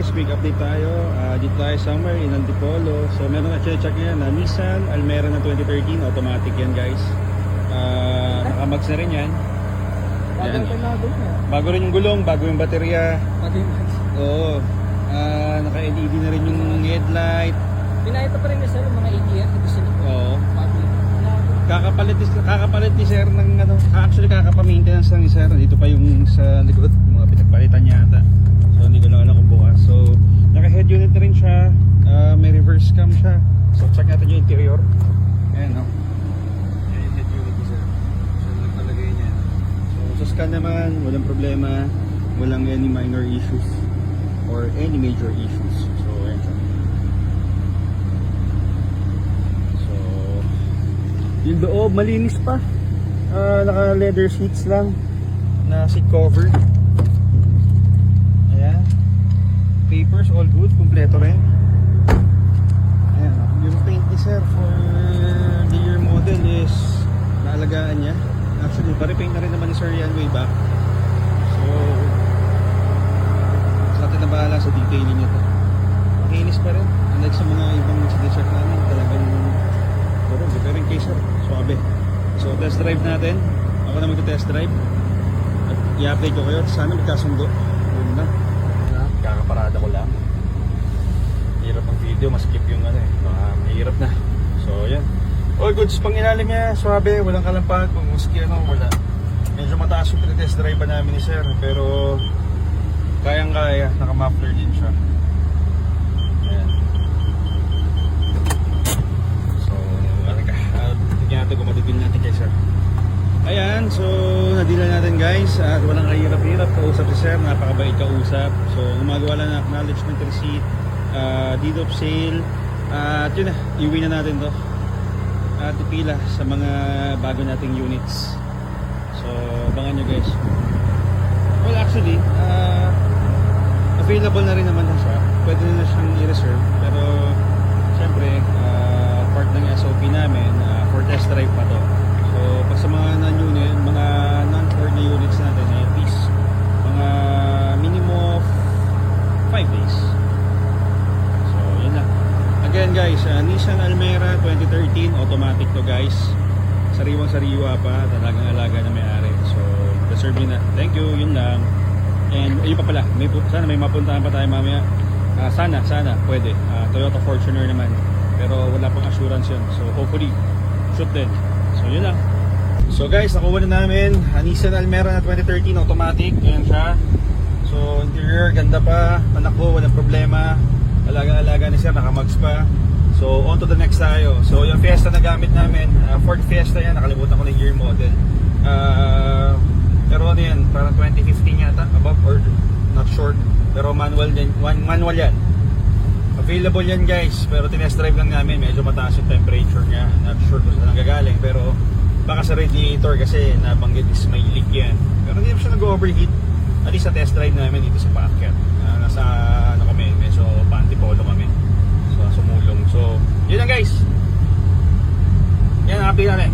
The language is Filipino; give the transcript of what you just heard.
guys, big update tayo. Dito tayo somewhere in Antipolo. So meron na check ngayon na Nissan Almera na 2013, automatic yan guys. Nakamags na rin yan. Yan. Bago rin yung gulong, bago yung baterya. Oo. Naka-LED na rin yung headlight. Pinahita pa rin na sir yung mga ATM dito sila. Oo. Kakapalit ni sir ng ano, actually kakapa-maintenance lang ni sir. Dito pa yung sa likod, mga pinagpalitan niya ata. So hindi ko lang alam kung bukas. So naka-head unit na rin siya. May reverse cam siya. So check natin yung interior. Ayan no. Ayan yung head unit ni sir. So nagpalagay niya. So sa scan naman, walang problema. Walang any minor issues or any major issues. So ayan siya. Yung loob, malinis pa. Naka leather seats lang na seat cover. Ayan. Papers, all good. Kompleto rin. Ayan. Yung paint ni sir for the year model is naalagaan niya. Actually, pa-repaint na rin naman ni sir yan way back. So, sa atin na bahala sa detailing nito. Makinis pa rin. Unlike sa mga ibang sinecheck namin, talagang repairing case sir, suabe. So test drive natin. Ako na mag-test drive at i-update ko kayo. Sana magkasundo. Yun na. Kakaparada ko lang. Hirap ang video, maskip yung ano eh. Mahirap na. So yan. All goods, pang ilalim niya, suabe, walang kalampag. Kung muski ano, wala. Medyo mataas yung test drive pa namin ni sir, pero kayang kaya, naka-muffler din siya. Natin kung matipil natin kay sir. Ayan, so nadila natin guys at walang kahirap-hirap. Kausap si sir, napakabait kausap. So gumagawa lang ng acknowledgement receipt, deed of sale, at yun na, iuwi na natin to at ipila sa mga bago nating units. So abangan nyo guys. Well actually available na rin naman na siya. Pwede na siyang i-reserve, pero syempre part ng SOP namin for test drive pa to. So pag sa mga non-unit, mga non-Ford na units natin, at least mga minimum of 5 days. So yun na. Again guys, Nissan Almera 2013, automatic to guys. Sariwang-sariwa pa, talagang alaga na may-ari. So reserve nyo na. Thank you, yun lang. And ayun pa pala, sana may mapuntahan pa tayo mamaya. Sana pwede. Toyota Fortuner naman, pero wala pang assurance yun. So hopefully shoot din. So yun lang. So guys, nakuha na namin Nissan Almera na 2013 automatic. Ayan siya. So interior ganda pa, panakbo walang problema, alaga-alaga ni sir, nakamags pa. So on to the next tayo. So yung Fiesta na gamit namin, Ford Fiesta yan, nakalimutan ko na yung year model. Pero ano yan, parang 2015 yata, above or not sure. Pero manual yan. Available yan guys, pero tinest drive lang namin. Medyo mataas yung temperature niya. Not sure kung saan nanggagaling, pero baka sa radiator kasi nabanggit is may leak yan. Pero hindi siya nag-overheat. At least sa test drive namin dito sa paakyat. Nasa ano kami, medyo pa-antipolo kami. So sumulong. So yun lang guys. Yan ang update namin.